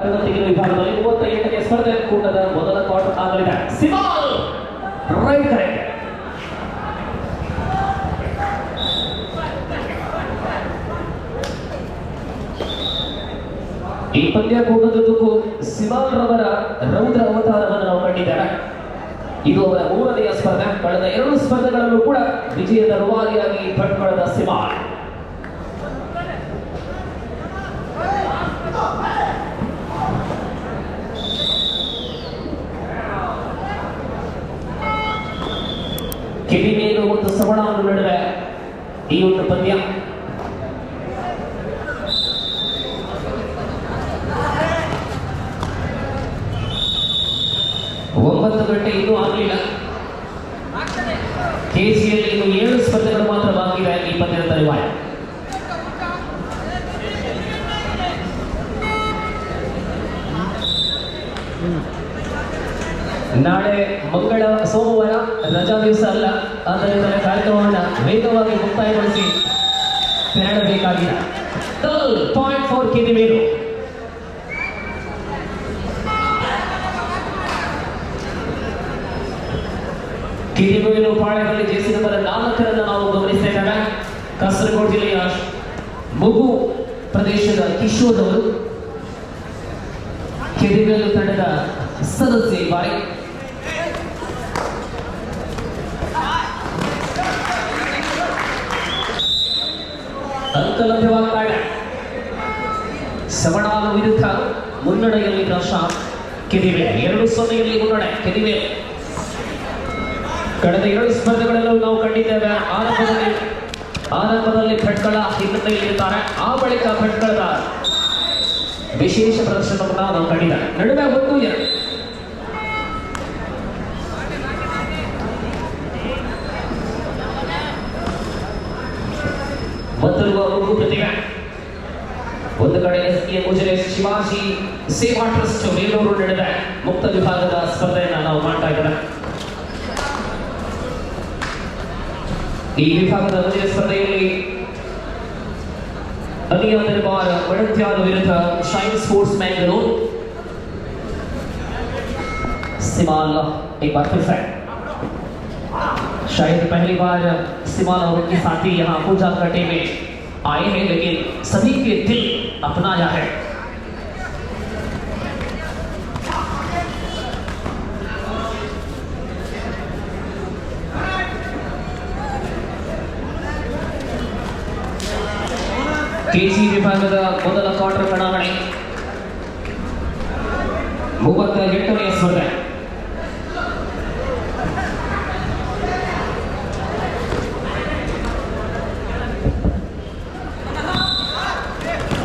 ಪ್ರಗತಿಗಿನ ವಿಭಾಗದಲ್ಲಿ 38ನೇ ಸ್ಪರ್ಧೆ ಕೂಟದ ಮೊದಲ ಕ್ವಾರ್ಟರ್ ಆಗಲಿದೆ. ಸಿಮಾಲ್ ರೈಟ್ ಕರೆಕ್ಟ್. ಈ ಪಂದ್ಯಕೂಟದುದ್ದಕ್ಕೂ ಸಿಮಾಲ್ ರವರ ರೌದ್ರ ಅವತಾರವನ್ನು ನಾವು ಕಂಡಿದ್ದೇವೆ. ಇದು ಅವರ 3ನೆಯ ಸ್ಪರ್ಧೆ. ಕಳೆದ 2 ಸ್ಪರ್ಧೆಗಳಲ್ಲೂ ಕೂಡ ವಿಜಯದ ರೂವಾರಿಯಾಗಿ ಪಡ್ಕೊಳ್ಳದ ಸಿಮಾಲ್. ಕೆಡಿಮೇಲು ಮತ್ತು ಸವಣಾಲು ನಡುವೆ ಈ ಒಂದು ಪಂದ್ಯ. ಒಂಬತ್ತು ಗಂಟೆ ಇನ್ನೂ ಆಗಲಿಲ್ಲ. ಕೆಸಿಯಲ್ಲಿ ಇನ್ನು 7 ಸ್ಪರ್ಧೆಗಳು ಮಾತ್ರ ಬಾಕಿ ಇದೆ ಈ ಪಂದ್ಯದ ತರುವಾಯ. ನಾಳೆ ಮಂಗಳ ಸೋಮವಾರ ರಜಾ ದಿವಸ ಅಲ್ಲ, ಆದ್ದರಿಂದ ಕಾರ್ಯಕ್ರಮವನ್ನು ವೇಗವಾಗಿ ಮುಕ್ತಾಯಗೊಳಿಸಿ ತೆರಳಬೇಕಾಗಿದೆ. Point for ಕೆದಿಮೇಲು. ಕೆದಿಮೇಲು ಪಾಳ್ಯದಲ್ಲಿ ಜಯಿಸಿದ ಪರ 4ರನ್ನು ನಾವು ಗಮನಿಸ್ತಾ ಇದ್ದೇವೆ. ಕಾಸರಗೋಡು ಜಿಲ್ಲೆಯ ಮುಗು ಪ್ರದೇಶದ ಕಿಶೋರ್ ಅವರು ಕೆದಿಮೇಲು ತಂಡದ ಸದಸ್ಯ ಈ ಬಾರಿ. ಅಂಕ ಲಭ್ಯವಾಗ್ತಾ ಇದೆ. ಸವಣಾಲು ವಿರುದ್ಧ ಮುನ್ನಡೆಯಲ್ಲಿ ಪ್ರಶಾಂತ್. ಕೆದಿಮೇಲು 2-0 ಮುನ್ನಡೆ ಕೆದಿಮೇಲು. ಕಳೆದ 2 ಸ್ಪರ್ಧೆಗಳಲ್ಲೂ ನಾವು ಕಂಡಿದ್ದೇವೆ. ಆರಂಭದಲ್ಲಿ ಭಟ್ಕಳ ಹಿನ್ನೆಲೆಯಲ್ಲಿರುತ್ತಾರೆ, ಆ ಬಳಿಕ ಭಟ್ಕಳದ ವಿಶೇಷ ಪ್ರದರ್ಶನವನ್ನು ನಾವು ಕಂಡಿದ್ದೇವೆ. ನಡುವೆ 1-2 ಮತ್ತೊಬ್ಬ ಮಗು ಪ್ರತಿಭೆ. ಒಂದು ಕಡೆ ಎಸ್ಕೆ ಮುಜರೇಶ್ ಶಿವಾಜಿ ಸೇವಾ ಟ್ರಸ್ಟ್ ಬೇಲೂರು ನಡೆದ ಮುಕ್ತ ವಿಭಾಗದ ಸ್ಪರ್ಧೆಯನ್ನು ನಾವು ಮಾಡ್ತಾ ಇದ್ದೇವೆ. ಈ ವಿಭಾಗದ ಮೊದಲ ಸ್ಪರ್ಧೆಯಲ್ಲಿ ಅನಿಯಂತ್ರಿತ ಬಾರ್ ವಡತ್ಯಾಲ ವಿರುದ್ಧ ಶೈನ್ ಸ್ಪೋರ್ಟ್ಸ್ ಮ್ಯಾಂಗ್ಳೂರ್. सिमाल एक बार फिर से शायद पहली बार सिमाल और उनके साथी यहाँ पूजा कटे में आए हैं, लेकिन सभी के दिल अपनाया है. ಕೆಜಿ ವಿಭಾಗದ ಮೊದಲ ಕ್ವಾರ್ಟರ್ ಕಣಾವಣೆ 38ನೇ ಸ್ಪರ್ಧೆ.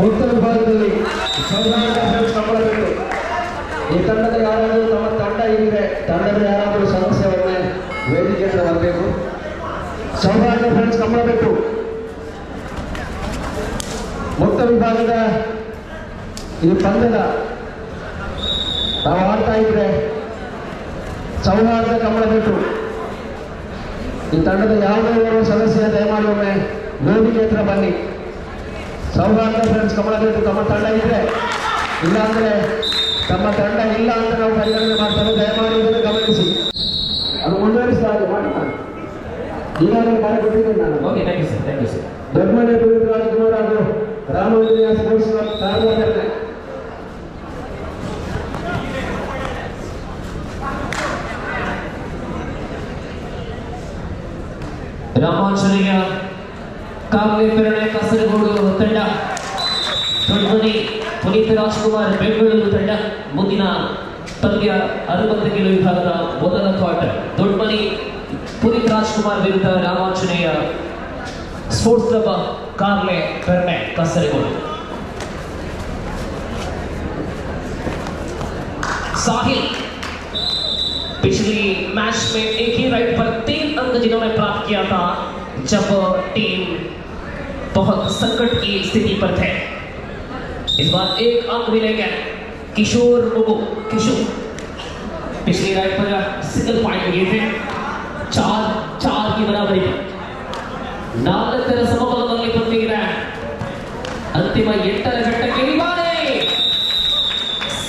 ಉತ್ತರ ವಿಭಾಗದಲ್ಲಿ ಈ ತಂಡದ ಯಾರಾದರೂ ತಮ್ಮ ತಂಡ ಇದೆ, ತಂಡದ ಯಾರಾದರೂ ಸಮಸ್ಯೆಯನ್ನೇ ವೇದಿಕೆ ಹತ್ರ ಬರಬೇಕು. ಸೌಹಾರ್ದ ಫ್ರೆಂಡ್ಸ್ ಗಮನಬೇಕು. ಮುಕ್ತ ವಿಭಾಗದ ಈ ಪಂದ್ಯದ ನಾವು ಆಡ್ತಾ ಇದ್ರೆ ಸೌಹಾರ್ದ ಗಮನಬೇಕು. ಈ ತಂಡದ ಯಾವುದೇ ಸದಸ್ಯ ದಯಮಾಡಿ ಒಮ್ಮೆ ವೇದಿಕೆ ಹತ್ರ ಬನ್ನಿ. ಸೌಹಾರ್ದ ಫ್ರೆಂಡ್ಸ್ ಗಮನಬೇಕು. ತಮ್ಮ ತಂಡ ಇದ್ರೆ, ಇಲ್ಲ ಅಂದರೆ ತಮ್ಮ ತಂಡ ಇಲ್ಲ ಅಂತ ನಾವು ಪರಿಗಣನೆ ಮಾಡ್ತಾರೆ. ದಯಮಾಡಿ ಇದನ್ನು ಗಮನಿಸಿ. ಅದು ಮುಂದುವರಿಸ್ತಾ ಇದೆ ಮಾಡಿ. ಈಗಾಗಲೇ ಮನೆ ಕೊಟ್ಟಿದ್ದೀನಿ ನಾನು. Okay, thank you sir, thank you sir. Doddamane Rajkumar ಅವರು ರಾಮಂದಿರ ಸ್ಪೋರ್ಟ್ಸ್ ಕ್ಲಬ್ ಕಾರ್ಯದರ್ಶಿ. ರಾಮಾಂಜನೇಯ ಕಾವಲೆ ಪ್ರೇರಣೆ ಕಾಸರಗೋಡು ತಂಡ, ದೊಡ್ಡಮನಿ ಪುನೀತ್ ರಾಜ್ಕುಮಾರ್ ಬೆಂಗಳೂರು ತಂಡ. ಮುಂದಿನ ಪಂದ್ಯ 60 ಕಿಲೋ ವಿಭಾಗದ ಮೊದಲ ಕ್ವಾರ್ಟರ್. ದೊಡ್ಡಮನಿ ಪುನೀತ್ ರಾಜ್ಕುಮಾರ್ ವಿರುದ್ಧ ರಾಮಾಂಜನೇಯ स्पोर्ट्स क्लब कार्ले प्रेरणೆ कासरगोडु. साहिल पिछली मैच में एक ही राइड पर 3 अंक जिन्होंने प्राप्त किया था जब टीम बहुत संकट की स्थिति पर थे. इस बार 1 अंक मिलेगा किशोर मुगु. किशोर पिछली राइड पर सिंगल पॉइंट लिए थे. 4 की बराबरी. 4 ಸಮಬಲದಲ್ಲಿ ಬಂದಿದೆ. ಅಂತಿಮ 8ರ ಘಟ್ಟಕ್ಕೆ ವಿಮಾನೆ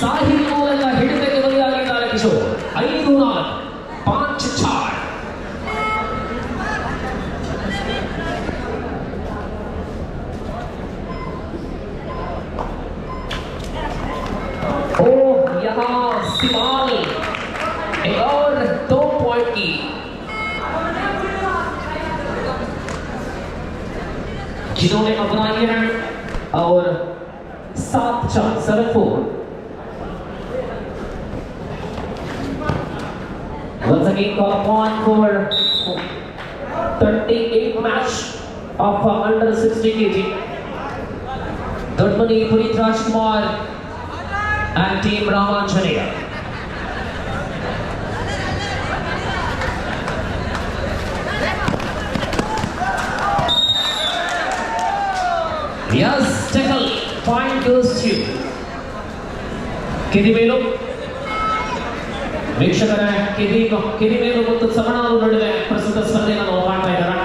ಸಾಹಿಲ್ ಮೂಲಕ ಹಿಡಿತಕ್ಕೆ ಬಲಿಯಾಗಿದ್ದಾರೆ ಕಿಶೋರ್. 5-4 5-4. यहाँ सिवाल एक और 2 पॉइंट की जिन्होंने अपनाई है और 7-4 7-4. Once again call a point for 38 match of under 60 kg. Dodmani Puneet Rajkumar and team Brahmashree. Yes, tackle. Point goes to Kedimelu. ವೀಕ್ಷಕರೇ, ಕೆದಿಮೇಲು ಮತ್ತು ಸವಣಾಲು ನಡುವೆ ಪ್ರಸ್ತುತ ಸ್ಪರ್ಧೆಯನ್ನು ನಾವು ಮಾಡ್ತಾ ಇದ್ದಾರೆ.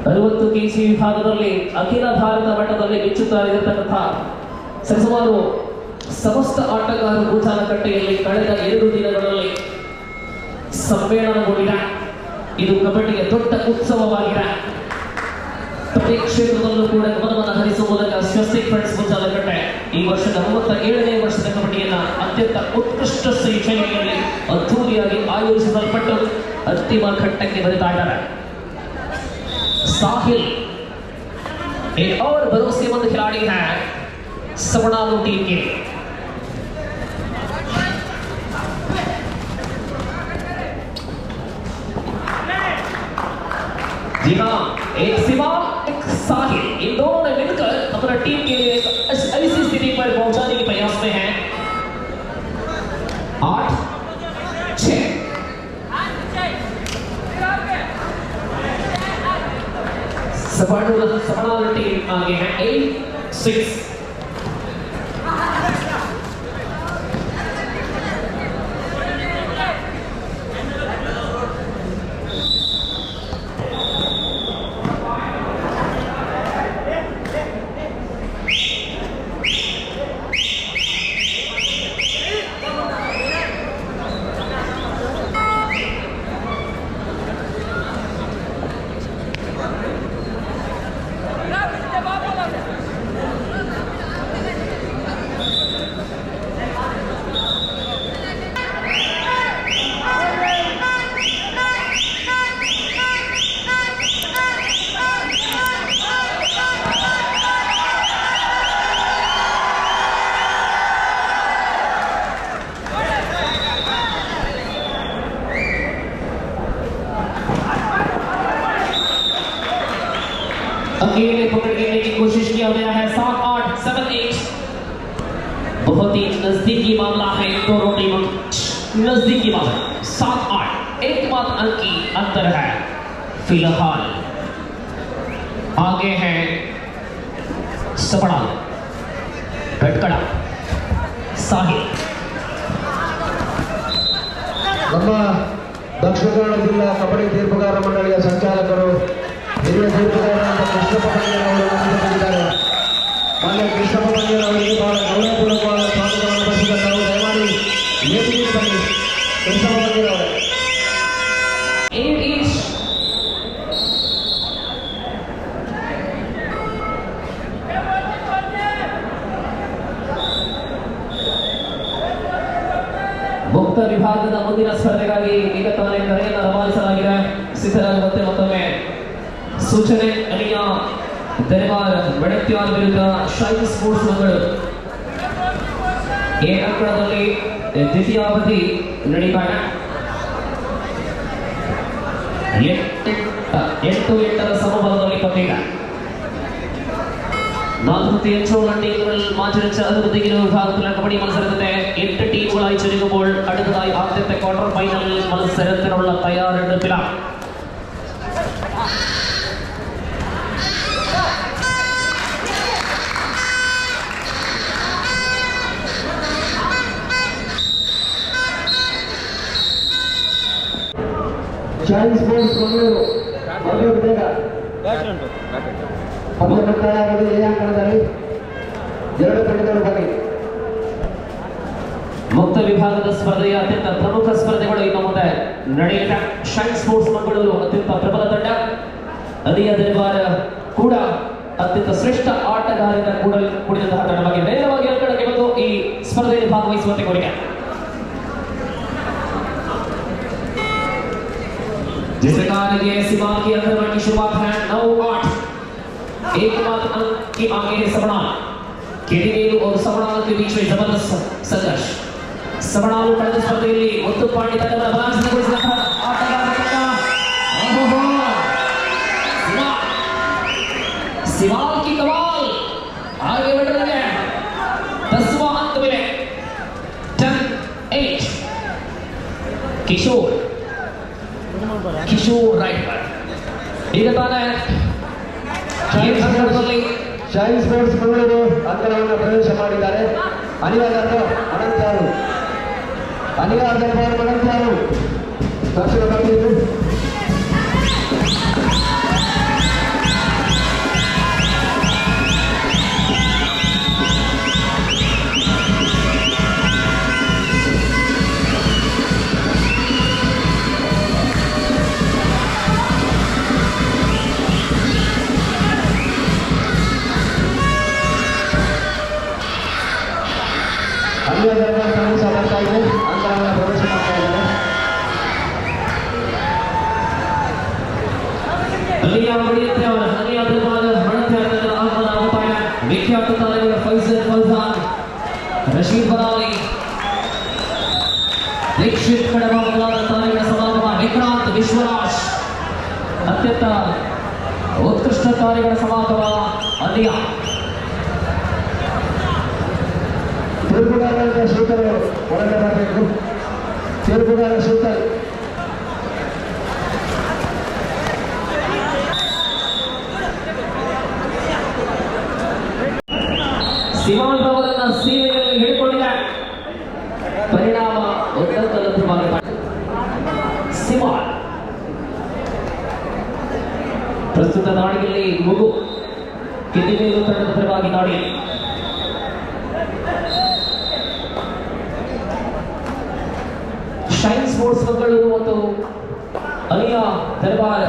60 kg ವಿಭಾಗದಲ್ಲಿ ಅಖಿಲ ಭಾರತ ಮಟ್ಟದಲ್ಲಿ ಮಿಂಚುತ್ತಾ ಇರತಕ್ಕಂಥ ಸರಿಸುಮಾರು ಸಮಸ್ತ ಆಟಗಾರರು ಭೂಚಾಲಕಟ್ಟೆಯಲ್ಲಿ ಕಳೆದ 2 ದಿನಗಳಲ್ಲಿ ಸಮ್ಮೇಳನಗೊಂಡಿದೆ. ಇದು ಕಬಡ್ಡಿಯ ದೊಡ್ಡ ಉತ್ಸವವಾಗಿದೆ. ಪ್ರತಿ ಕ್ಷೇತ್ರದಲ್ಲೂ ಕೂಡ ಗಮನವನ್ನು ಹರಿಸುವ ಮೂಲಕ ಸ್ವಸ್ತಿಕ್ ಫ್ರೆಂಡ್ಸ್ ಭೂಚಾಲಕಟ್ಟೆ ಈ ವರ್ಷದ 37ನೇ ವರ್ಷದ ಕಬಡ್ಡಿಯನ್ನ ಅತ್ಯಂತ ಉತ್ಕೃಷ್ಟ ಶೈಲಿಯಲ್ಲಿ ಅದ್ಧೂರಿಯಾಗಿ ಆಯೋಜಿಸಲ್ಪಟ್ಟು ಅಂತಿಮ ಘಟ್ಟಕ್ಕೆ ಬರುತ್ತಾ ಇದ್ದಾರೆ. साहिल एक और भरोसेमंद खिलाड़ी है सवनालू टीम के. जी हाँ, एक सिवा एक साहिल, इन दोनों ने मिलकर अपना टीम के लिए एक ऐसी स्थिति पर पहुंचाने के प्रयास में हैं. 8-6 सवानालू टीम आगे है 8-6. अकेले पकड़ लेने की कोशिश किया गया है. 7-8 7-8 बहुत ही नजदीकी मामला है. दोनों टीमों नजदीकी मामला. 7-8 एकमात्र अंक की अंतर है फिलहाल. आगे है सवनालू, भटकड़ा, साहिल. ನಮ್ಮ ದಕ್ಷಿಣ ಕನ್ನಡ ಜಿಲ್ಲಾ ಕಬಡ್ಡಿ ತೀರ್ಪುಗಾರ ಮಂಡಳಿಯ ಸಂಚಾಲಕರು ಹಿರಿಯ ತೀರ್ಪುಗಾರರಾದ ಕೃಷ್ಣಪ್ಪ ಬಂಗೇರವರು ಬಂದಿದ್ದಾರೆ. ಮಾನ್ಯ ಕೃಷ್ಣಪ್ಪ ಬಂಗೇರವರಿಗೆ ಬಹಳ ಗೌರವಪೂರ್ವಕವಾದ ಸ್ವಾಗತವನ್ನು ಬಯಸಿದ ನಾವು ದಯಮಾಡಿ ವೇದಿಕೆಗೆ ಬನ್ನಿ. ಕೃಷ್ಣಪ್ಪ ಬಂಗೇರವರೇ. ಮುಕ್ತ ವಿಭಾಗದ ಮುಂದಿನ ಸ್ಪರ್ಧೆಗಾಗಿ ಈಗ ತಾನೇ ಕರೆಯನ್ನು ರವಾನಿಸಲಾಗಿದೆ. ಸಿದ್ಧರಾಗುವಂತೆ ಮತ್ತೊಮ್ಮೆ ಸೂಚನೆ. ಅಲಿಯ ದರ್ಬಾರ್ ಬಡತ್ಯಾಲ್ ವಿರುದ್ಧ ಶೈನ್ ಸ್ಪೋರ್ಟ್ಸ್ ಮಂಗಳೂರು. ಈ ಅಂಕಣದಲ್ಲಿ ದ್ವಿತೀಯಾವಧಿ ನಡೀತಾ ಇದೆ. 8-8 ಸಮಬಲದಲ್ಲಿ ಪಂದ್ಯ. 48 ടീമുകൾ മാറ്റിവെച്ച 60 കിലോ വിഭാഗത്തിലെ കബഡി മത്സരത്തിന്റെ 8 ടീമുകളായി ചുരുങ്ങുമ്പോൾ അടുത്തതായി ആദ്യത്തെ ക്വാർട്ടർ ഫൈനൽ മത്സരത്തിനുള്ള തയ്യാറെടുപ്പിലാണ്. ಶೈನ್ ಸ್ಪೋರ್ಟ್ಸ್ ಮಂಗಳೂರು ಪಂದ್ಯ ಮುಕ್ತಾಯವಾಗಿದೆ. ಈ ಅಂಕಣದಲ್ಲಿ 2 ತಂಡಗಳು ಬನ್ನಿ. ಮುಕ್ತ ವಿಭಾಗದ ಸ್ಪರ್ಧೆಯ ಅತ್ಯಂತ ಪ್ರಮುಖ ಸ್ಪರ್ಧೆಗಳು ಇನ್ನು ಮುಂದೆ ನಡೆಯಲಿದೆ. ಶೈನ್ ಸ್ಪೋರ್ಟ್ಸ್ ಮಂಗಳೂರು ಅತ್ಯಂತ ಪ್ರಬಲ ತಂಡ, ಅಲಿಯ ದರ್ಬಾರ್ ಕೂಡ ಅತ್ಯಂತ ಶ್ರೇಷ್ಠ ಆಟಗಾರರ ಕೂಡಿದಂತಹ ತಂಡವಾಗಿದೆ. ನೇರವಾಗಿ ಅಂಕಣಕ್ಕೆ ಬಂದು ಈ ಸ್ಪರ್ಧೆಯಲ್ಲಿ ಭಾಗವಹಿಸುವಂತೆ ಕೋರಿಕೆ. जिस प्रकार ये सीमा की अंदर की शुरुआत है 9-8 एक बात अंक की आगे है सवनाल केडिमेलु और सवनाल के बीच में जबरदस्त संघर्ष. सवनालु ಕಳೆದ ಸ್ಪರ್ಧೆಯಲ್ಲಿ ಒಂದು ಪಾಯಿಂಟ್ ತಂಡದ ಬಲಾಂಸನಗೊಳಿಸಿದಂತಹ ಆಟಗಾರ सिवाल की कमाल आगे बढ़ रहे हैं. 10वां अंक मिले 10-8 किशोर राइट पर ಈಗ ತಾನೇ ಶೈನ್ ಸ್ಪೋರ್ಟ್ಸ್ ಮಂಗಳೂರು ಅಂಕಣವನ್ನು ಪ್ರವೇಶ ಮಾಡಿದ್ದಾರೆ. ಅನಿವಾರ್ಯ ಅನಂತ್ಯಾರು ದಕ್ಷಿಣ ಬಂದಿದ್ದು ಅಂಕಣವನ್ನು ಪ್ರವೇಶ ಮಾಡ್ತಾ ಇದ್ದಾರೆ. विख्यात तारेगा फैजल फलजान रशीद बनाली दीक्षित कड़वा बदलाದ ತಾರೆಗಳ ಸಮಾಗಮ ವಿಕ್ರಾಂತ್ ವಿಶ್ವರಾಜ್ ಅತ್ಯಂತ ಉತ್ಕೃಷ್ಟ ತಾರೆಗಳ ಸಮಾಗಮ ಅಲಿಯ ತೀರ್ಪುಗಾರರ ಸೂತ್ರಗಳು ಒಳಗೆ ಬರಬೇಕು. ತೀರ್ಪುಗಾರ ಸೂತ್ರ ಸಿವಾನ್ ಅವರನ್ನ ಸೀಮೆಯಲ್ಲಿ ಹಿಡಿದುಕೊಂಡಿದೆ. ಪರಿಣಾಮ ಒತ್ತಡದಲ್ಲಿ ಸಿವಾನ್ ಪ್ರಸ್ತುತ ದಾಳಿಯಲ್ಲಿ ಮುಗು ಕೆದಿಮೇಲು ತಂಡದ ಪರವಾಗಿ ದಾಳಿ. ಶೈನ್ ಸ್ಪೋರ್ಟ್ಸ್ ಮಂಗಳೂರು ಮತ್ತು ಅಲಿಯ ದರ್ಬಾರ್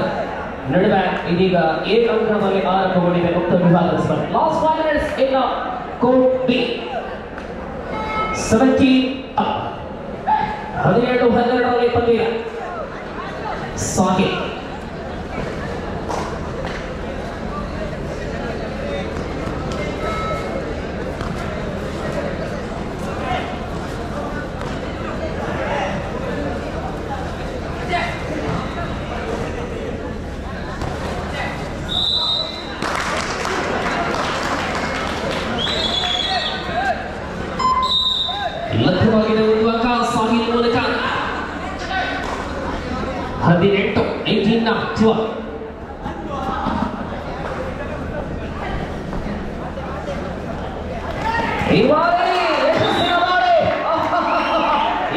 ನಡುವೆ ಇದೀಗ ಏಕಾಂಕದಲ್ಲಿ ಆರಂಭಗೊಂಡಿದೆ ಮುಕ್ತ ವಿಭಾಗದ ಸ್ಪರ್ಧೆ. Last 5 minutes in court B 17 up 17-12 ಪಂದ್ಯ ಸಾಗಿ ಲಭ್ಯವಾಗಿದೆ ಒಂದು ಅಂಕ ಸಾಹಿಲ್ ಮೂಲಕ 18 ಶಿವ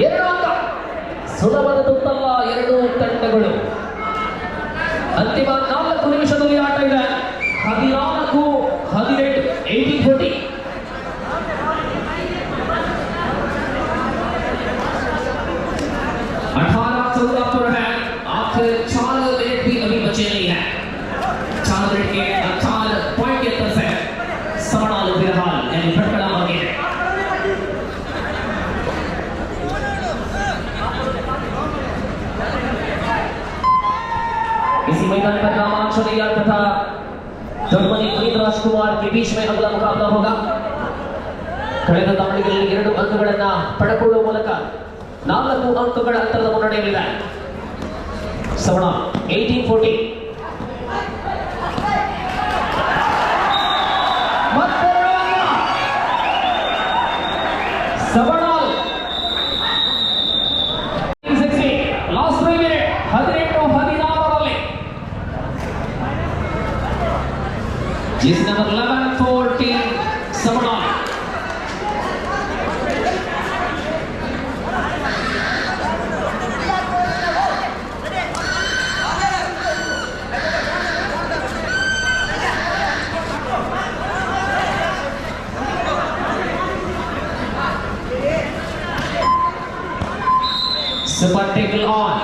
ಎರಡು ಅಂಕ ಸುಲಭದ ತುತ್ತಲ್ಲ ಎರಡೂ ತಂಡಗಳು. ಅಂತಿಮ 4 ನಿಮಿಷದಲ್ಲಿ ಆಟ ಇದೆ. 14-18 18-40 18-14 पर है. आखिर 4 मिनट भी अभी बचे नहीं है. 4 मिनट के 4 पॉइंट के अंतर से सवनालु फिलहाल यानी भटकड़ा आगे है. इसी मैदान पर ब्रह्माश्री तथा जर्मनी पुनीत राजकुमार के बीच में अगला मुकाबला होगा. ಕಳೆದ ದಾಳಿಗಳಲ್ಲಿ 2 ಅಂಕಗಳನ್ನು ಪಡೆದುಕೊಳ್ಳುವ ಮೂಲಕ 4 ಅಂಕಗಳ ಅಂತರದ ಮುನ್ನಡೆಯಲ್ಲಿದೆ ಸವಣ. 18-14 ಸವಣಾಲ್ ಲಾಸ್ಟ್ 3 ಮಿನಿಟ್ 18-16 जिस नंबर 11-14 सवनाल सुपर टेकल ऑन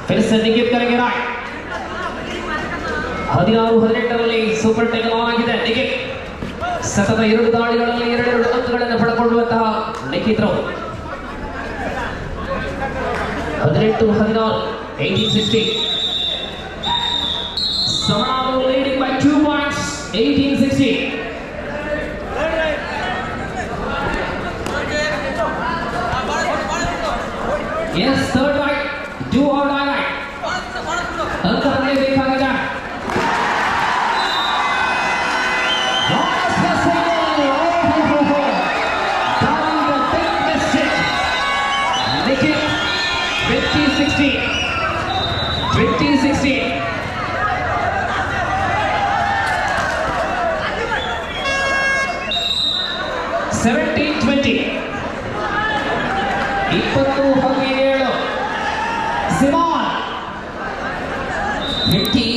फिर से निकित करेंगे राइट 16-18ರಲ್ಲಿ ಸೂಪರ್ ಟೇಕಲ್ ಆನ್ ಆಗಿದೆ ನಿಕಿತ್ ಸತತ 2 ದಾಳಿಗಳಲ್ಲಿ 2 ಅಂಕಗಳನ್ನು ಪಡೆದುಕೊಳ್ಳುವಂತಹ ನಿಕಿತ್ ರವರು 18-16 18-16 Savanalu leading by 2 points 18-16 Yes, third right, do or die right. अंकरने देखाएगा Nikhil 20-16 20-16 17-20 20-17 Simon 50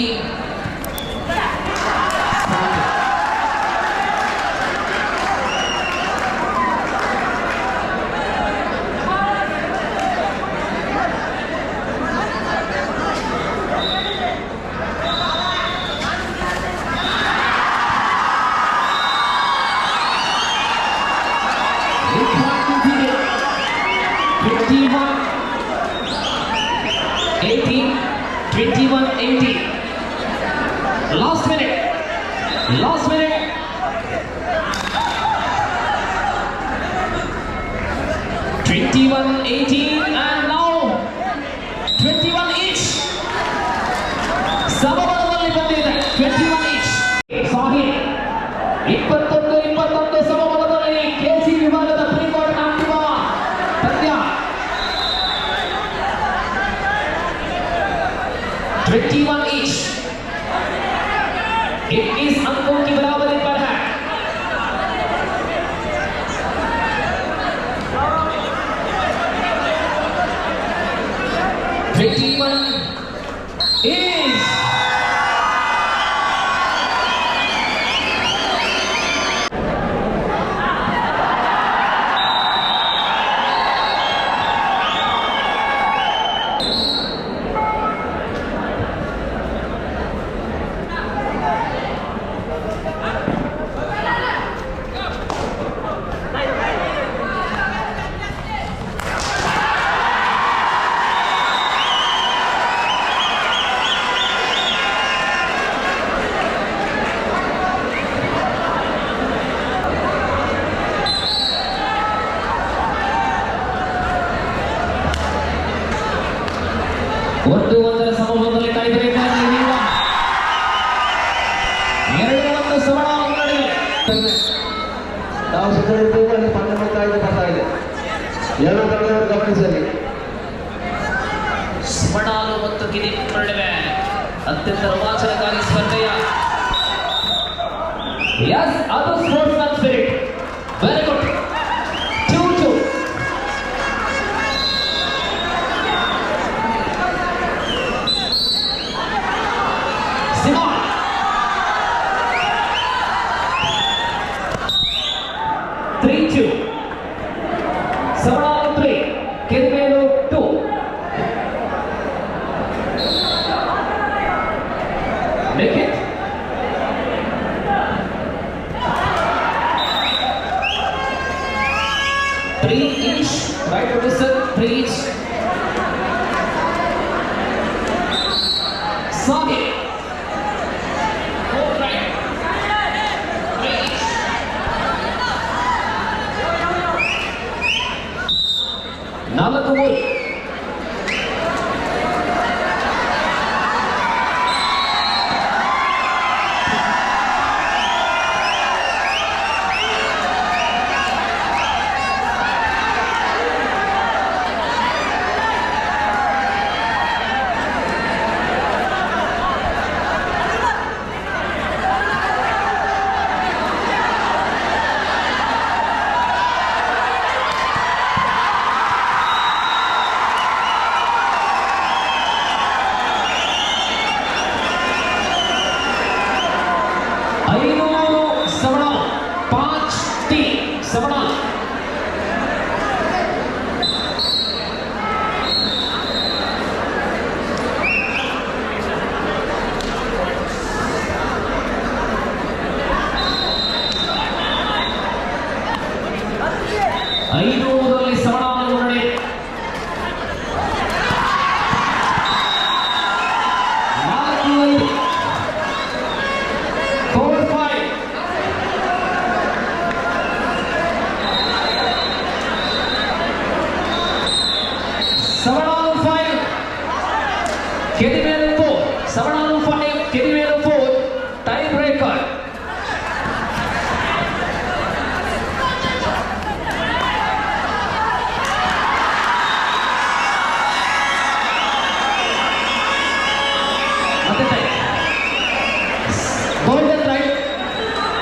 21-18 last minute 21-18 and now 21 each ಸಮಬಲದಲ್ಲಿ ಬಂದಿದೆ 21 each ಸಾಹಿಲ್ 21-21 ಸಮಬಲದಲ್ಲಿ ಕೆಸಿ ವಿಭಾಗದ ಪ್ರೀ-ಕ್ವಾರ್ಟರ್ ಅಂತಿಮ ಪಂದ್ಯ 21 each it is अंकों की बराबरी पर है is ಒಂದರ ಸಮಬಲದಲ್ಲಿ ಟೈ ಬ್ರೇಕ್ ಆಗಿ ನೀವು 2-1 ಸವಣಾಲು ಮುನ್ನಡೆಯಲ್ಲಿ ನಾವು ಸಿದ್ಧರಿದ್ದೇವೆ ಅಲ್ಲಿ ಪಂದ್ಯ ಬರ್ತಾ ಇದೆ ಎರಡು ತಂಡಗಳು ಗಮನಿಸಲಿ ಸವಣಾಲು ಮತ್ತು ಕಿದಿಮ್ ನಡುವೆ ಅತ್ಯಂತ ರೋಮಾಂಚನಕಾರಿ ಸ್ಪರ್ಧೆಯ ಎಸ್ ಅದು sports man spirit very good 2-2 Simon 3-2 Savanalu 3 Kedimelu 2 Nikhil 3 each right producer 3 each Savanalu ನಾಲ್ಕು ಮೂರು 5 ಸವಣಾಲು ಮುನ್ನಡೆ. 4-5 4-5 Savanalu 5 Kedimelu 4 Savanalu 5 Kedimelu 4 tiebreaker. Golden right.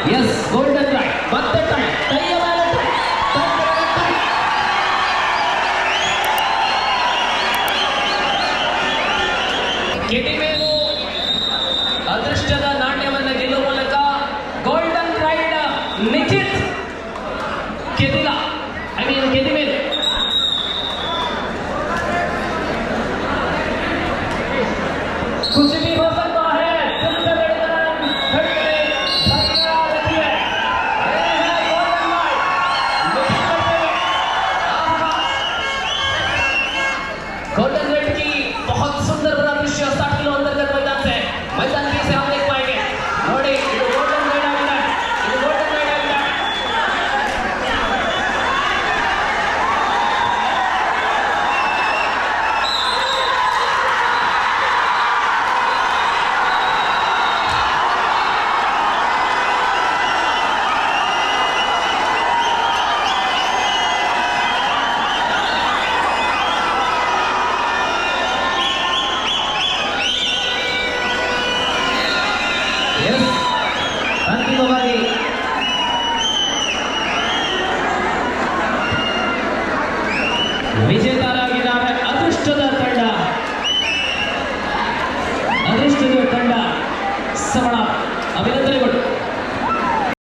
Yes, golden right. But the time. ಕೆಡಿಮೇಲು ಅದೃಷ್ಟದ ನಾಣ್ಯವನ್ನು ಗೆಲ್ಲುವ ಮೂಲಕ ಗೋಲ್ಡನ್ ರೈಡ್ ನಿಖಿತ್ ಕೆದಿಮೇಲು कुछ भी हो सकता है फिर से गोल्डन रेड की बहुत सुंदर बड़ा दृश्य 60 किलो अंतर्गत मैदान से हम देख पाएंगे ನೋಡಿ ಇದು ಗೋಲ್ಡನ್ ರೈಡ್ ಆಗಿದೆ ಅಂತಿಮವಾಗಿ ವಿಜಯ